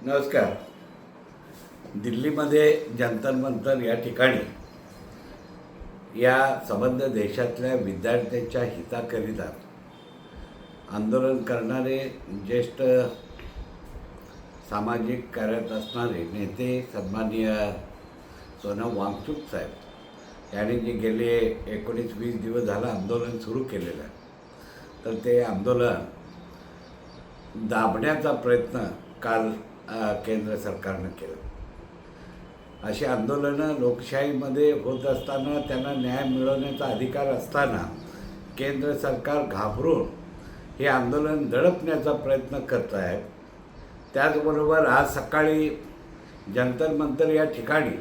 नमस्कार. दिल्लीमध्ये जंतर मंतर या ठिकाणी या संबंध देशातल्या विद्यार्थ्यांच्या हिताकरिता आंदोलन करणारे ज्येष्ठ सामाजिक कार्यात असणारे नेते सन्माननीय सोनम वांगचुक साहेब यांनी जे गेले 19-20 दिवस झालं आंदोलन सुरू केलेलं आहे, तर ते आंदोलन दाबण्याचा प्रयत्न काल केंद्र सरकारनं केलं. अशी आंदोलनं लोकशाहीमध्ये होत असताना, त्यांना न्याय मिळवण्याचा अधिकार असताना केंद्र सरकार घाबरून हे आंदोलन दडपण्याचा प्रयत्न करत आहे. त्याचबरोबर आज सकाळी जंतर मंतर या ठिकाणी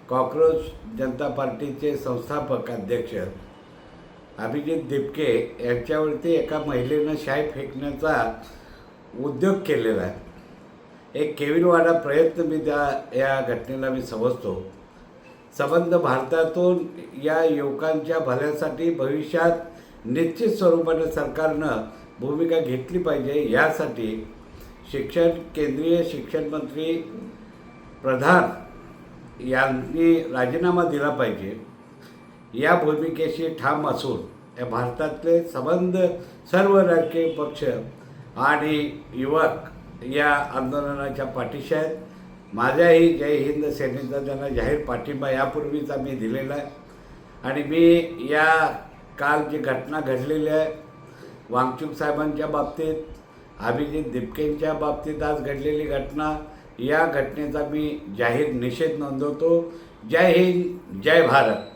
कॉक्रोच जनता पार्टीचे संस्थापक अध्यक्ष अभिजित दिपके यांच्यावरती एका महिलेनं शाई फेकण्याचा उद्योग केलेला आहे. एक केविलवाडा प्रयत्न मी या घटनेला मी समजतो. संबंध भारतातून या युवकांच्या भल्यासाठी भविष्यात निश्चित स्वरूपाने सरकारनं भूमिका घेतली पाहिजे. यासाठी केंद्रीय शिक्षण मंत्री प्रधान यांनी राजीनामा दिला पाहिजे. या भूमिकेशी ठाम असून या भारतातले संबंध सर्व राजकीय पक्ष आणि युवक या आंदोलनाच्या पाठीशी आहेत. माझ्याही जय हिंद सेनेचा त्यांना जाहीर पाठिंबा यापूर्वीच आम्ही दिलेला आहे. आणि मी या काल जी घटना घडलेली आहे वांगचुक साहेबांच्या बाबतीत, अभिजित दिपकेंच्या बाबतीत आज घडलेली घटना, या घटनेचा मी जाहीर निषेध नोंदवतो. जय हिंद, जय भारत.